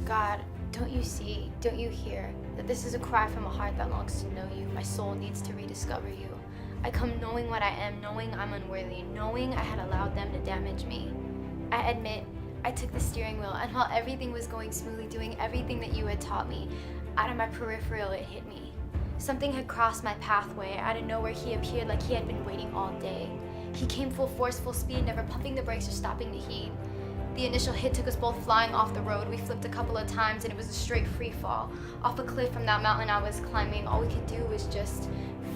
God, don't you see, don't you hear, that this is a cry from a heart that longs to know you? My soul needs to rediscover you. I come knowing what I am, knowing I'm unworthy, knowing I had allowed them to damage me. I admit, I took the steering wheel, and while everything was going smoothly, doing everything that you had taught me, out of my peripheral it hit me. Something had crossed my pathway. Out of nowhere he appeared like he had been waiting all day. He came full force, full speed, never pumping the brakes or stopping to heed. The initial hit took us both flying off the road. We flipped a couple of times and it was a straight free fall. Off a cliff from that mountain I was climbing, all we could do was just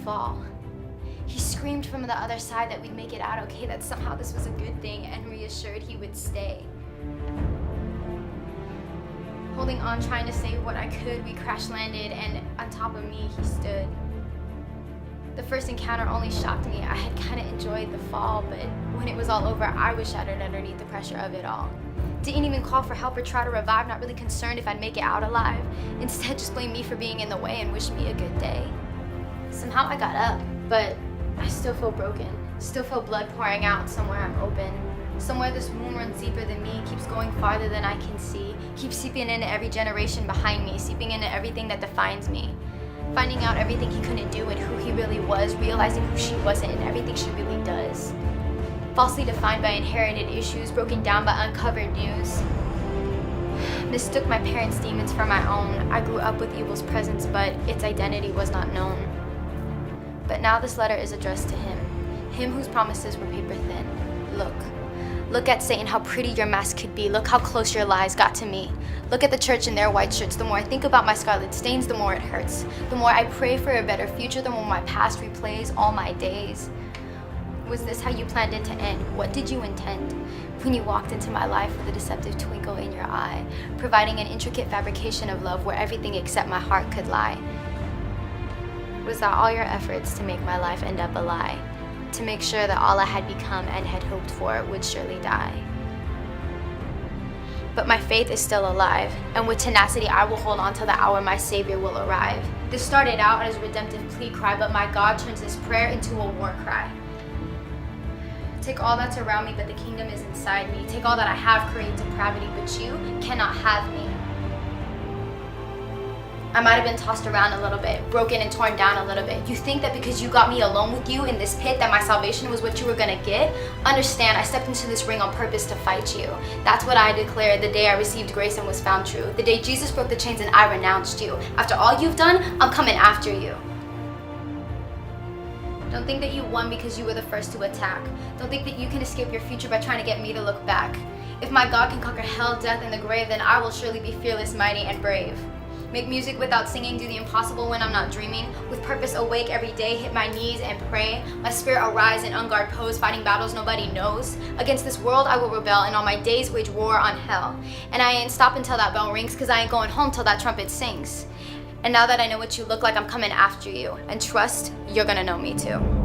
fall. He screamed from the other side that we'd make it out okay, that somehow this was a good thing, and reassured he would stay. Holding on, trying to say what I could, we crash landed, and on top of me he stood. The first encounter only shocked me. I had kind of enjoyed the fall, but when it was all over, I was shattered underneath the pressure of it all. Didn't even call for help or try to revive, not really concerned if I'd make it out alive. Instead, just blamed me for being in the way and wished me a good day. Somehow I got up, but I still feel broken. Still feel blood pouring out somewhere I'm open. Somewhere this wound runs deeper than me, keeps going farther than I can see, keeps seeping into every generation behind me, seeping into everything that defines me. Finding out everything he couldn't do and who he really was, realizing who she wasn't and everything she really does. Falsely defined by inherited issues, broken down by uncovered news. Mistook my parents' demons for my own. I grew up with evil's presence, but its identity was not known. But now this letter is addressed to him whose promises were paper thin. Look at Satan, how pretty your mask could be. Look how close your lies got to me. Look at the church in their white shirts. The more I think about my scarlet stains, the more it hurts. The more I pray for a better future, the more my past replays all my days. Was this how you planned it to end? What did you intend? When you walked into my life with a deceptive twinkle in your eye, providing an intricate fabrication of love where everything except my heart could lie. Was that all your efforts to make my life end up a lie? To make sure that all I had become and had hoped for would surely die? But my faith is still alive, and with tenacity I will hold on till the hour my Savior will arrive. This started out as a redemptive plea cry, but my God turns this prayer into a war cry. Take all that's around me, but the kingdom is inside me. Take all that I have, create depravity, but you cannot have me. I might have been tossed around a little bit, broken and torn down a little bit. You think that because you got me alone with you in this pit that my salvation was what you were gonna get? Understand, I stepped into this ring on purpose to fight you. That's what I declared the day I received grace and was found true. The day Jesus broke the chains and I renounced you. After all you've done, I'm coming after you. Don't think that you won because you were the first to attack. Don't think that you can escape your future by trying to get me to look back. If my God can conquer hell, death, and the grave, then I will surely be fearless, mighty, and brave. Make music without singing, do the impossible when I'm not dreaming. With purpose awake every day, hit my knees and pray. My spirit arise in unguarded pose, fighting battles nobody knows. Against this world I will rebel, and all my days wage war on hell. And I ain't stop until that bell rings, cause I ain't going home till that trumpet sings. And now that I know what you look like, I'm coming after you. And trust, you're gonna know me too.